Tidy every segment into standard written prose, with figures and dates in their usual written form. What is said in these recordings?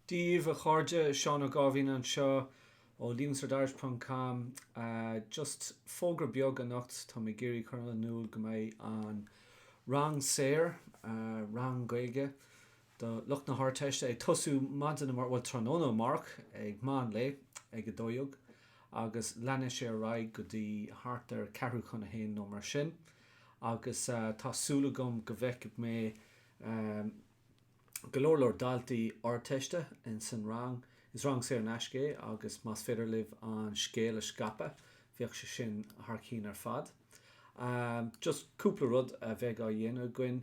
Díomh a chuirde Seán O'Gávin an seo ó Leavingcertirish.com just fógra beag an nacht tá mé géirí chuna núil go méid an rang séir rang gaige do lucht na háteiste ag tosú madan mar bhil tróna mark ag má le ag go dóog agus lenne sé raig go dtí hart ar ceú chuna héin nó mar sin agus tásúla gom go bhheiceadh mé um, golóir daltaí áteiste in san rang is rang sé an eiscé agus más féidir libh an scéal a scape bheoh se sin thcín ar fad. Just cúpla rud a bheith á dhéanamh goin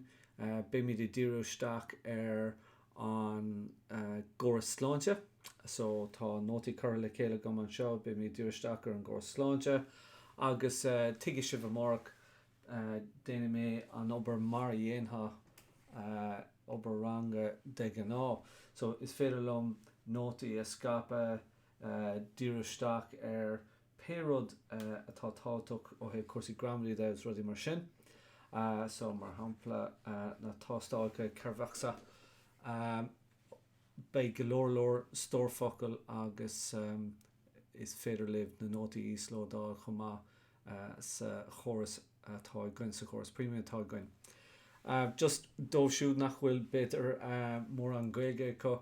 bé mi ddíúisteach ar an ggóras sláinte, so tá nótaí chur le chéile gom an seo bé mi ddíúisteach ar an ggóras sláinte agus tuige sibh amach déana mé an obair mar dhéonha obair ranga de gná. So is féidir lom nótaí a scape díúisteach ar pérod atá táach ó héh cuasaí gramlaí agus rudí mar sin. So mar hampla na tástáilcha cerbhacha bei golóir stórfocail agus is féidir libh na nótaí slódá chumá sa chóras atá goin sa chóras premium atá goin. Just dóisiú nach bhfuil better mór an gaige go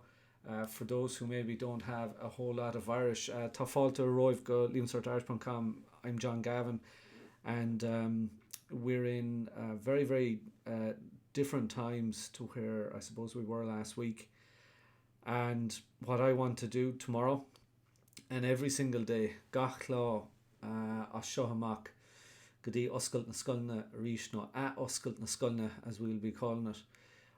for those who maybe don't have a whole lot of Irish. Tá fáilte roimh go Leavingcertirish.com. I'm John Gavin, and we're in very, very different times to where I suppose we were last week. And what I want to do tomorrow and every single day, gach lá a seo amach, go dtí oscailt na scoilne arís nó a oscailt na scoilne, as we'll be calling it,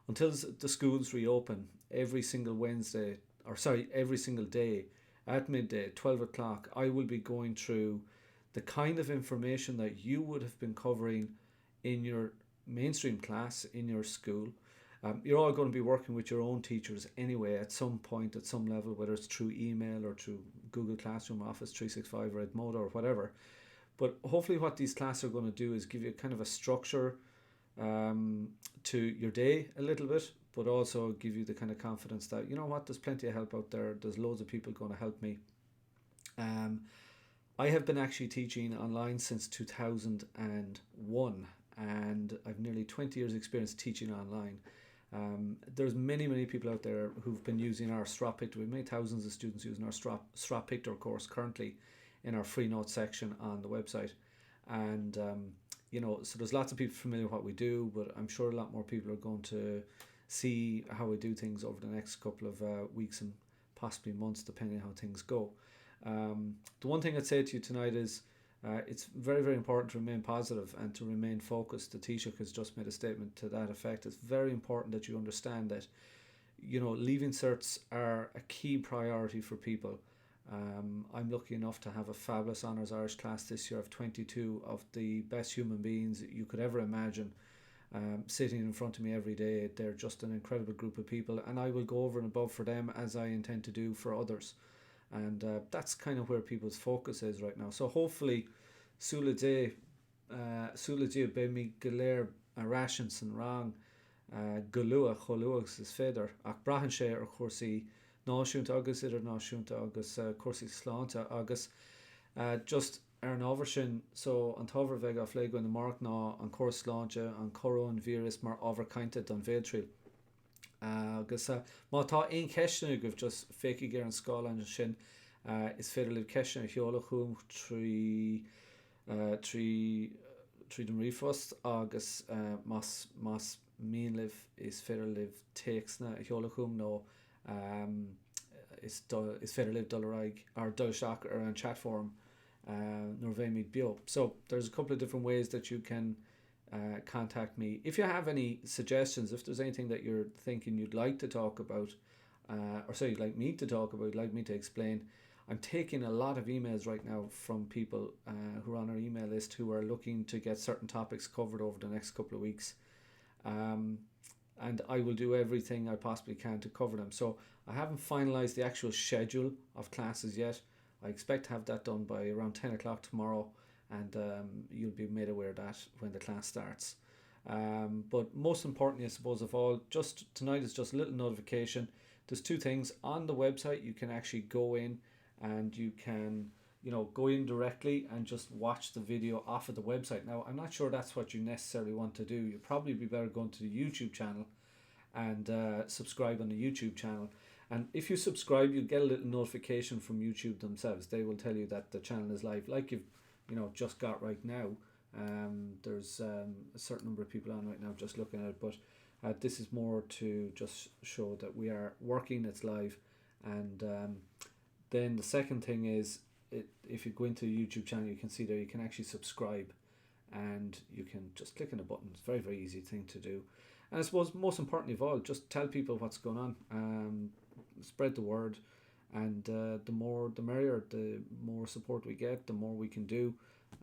until the schools reopen every single Wednesday, or sorry, every single day at midday, 12 o'clock, I will be going through the kind of information that you would have been covering in your mainstream class in your school. You're all going to be working with your own teachers anyway at some point, at some level, whether it's through email or through Google Classroom, Office 365 or Edmodo or whatever. But hopefully what these classes are going to do is give you kind of a structure to your day a little bit, but also give you the kind of confidence that, you know what, there's plenty of help out there. There's loads of people going to help me. I have been actually teaching online since 2001, and I've nearly 20 years experience teaching online. There's many people out there who've been using our Strop Pictor. We've made thousands of students using our Strop Pictor course currently in our free notes section on the website. And so there's lots of people familiar with what we do, but I'm sure a lot more people are going to see how we do things over the next couple of weeks and possibly months, depending on how things go. The one thing I'd say to you tonight is it's very, very important to remain positive and to remain focused. The Taoiseach has just made a statement to that effect. It's very important that you understand that, leaving certs are a key priority for people. I'm lucky enough to have a fabulous Honours Irish class this year of 22 of the best human beings you could ever imagine sitting in front of me every day. They're just an incredible group of people, and I will go over and above for them as I intend to do for others. And that's kind of where people's focus is right now. So hopefully Sula Day be mi galéir a rations and rang golua choluags is féidir ach brahan sé ar chórsaí náisiúnta agus idir náisiúnta agus cuasaí sláinte agus just ar an ábhar sin, so an tábhar bheith a phléig in na mark ná an córas sláinte an corón víris mar ábhar cainte don féadtríl. Agus má tá aon ceisna goibh just féici gur an scáil sin is féidir libh ceisna cheola chuam trí don rifost agus más míon libh is féidir libh téacsna cheola chuam nó is féidir libh dulraig ar dulseach ar an chat forum nor bheith míad bio. So there's a couple of different ways that you can contact me. If you have any suggestions, if there's anything that you're thinking you'd like to talk about, you'd like me to talk about, like me to explain, I'm taking a lot of emails right now from people who are on our email list who are looking to get certain topics covered over the next couple of weeks. And I will do everything I possibly can to cover them. So I haven't finalized the actual schedule of classes yet. I expect to have that done by around 10 o'clock tomorrow, and you'll be made aware of that when the class starts. But most importantly, I suppose of all, just tonight is just a little notification there's two things. On the website, you can actually go in and you can, go in directly and just watch the video off of the website. Now, I'm not sure that's what you necessarily want to do. You'd probably be better going to the YouTube channel and subscribe on the YouTube channel. And if you subscribe, you'll get a little notification from YouTube themselves. They will tell you that the channel is live, like you've just got right now. There's a certain number of people on right now just looking at it, but this is more to just show that we are working, it's live. And then the second thing is, if you go into the YouTube channel, you can see there you can actually subscribe, and you can just click on the button. It's a very, very easy thing to do. And I suppose most importantly of all, just tell people what's going on, spread the word, and the more the merrier. The more support we get, the more we can do,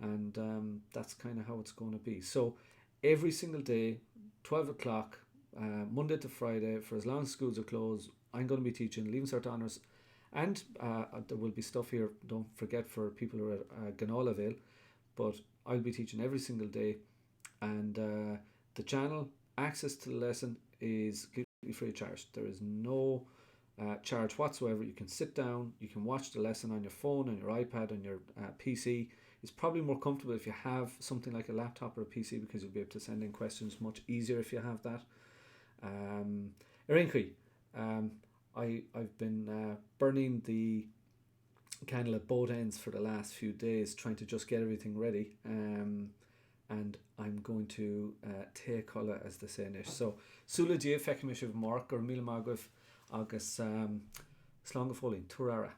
and that's kind of how it's going to be. So every single day, 12 o'clock, Monday to Friday, for as long as schools are closed, I'm going to be teaching Leaving Cert Honours, and there will be stuff here, don't forget, for people who are at Ganolaville, but I'll be teaching every single day, and the channel, access to the lesson is completely free of charge. There is no charge whatsoever. You can sit down, you can watch the lesson on your phone, on your iPad, on your PC. It's probably more comfortable if you have something like a laptop or a PC, because you'll be able to send in questions much easier if you have that. Erinki, I've been burning the candle at both ends for the last few days, trying to just get everything ready. And I'm going to take color, as they say in it. So, Sula Dia Fekimish of Mark or Mil Magov August Slongafoli, Turara.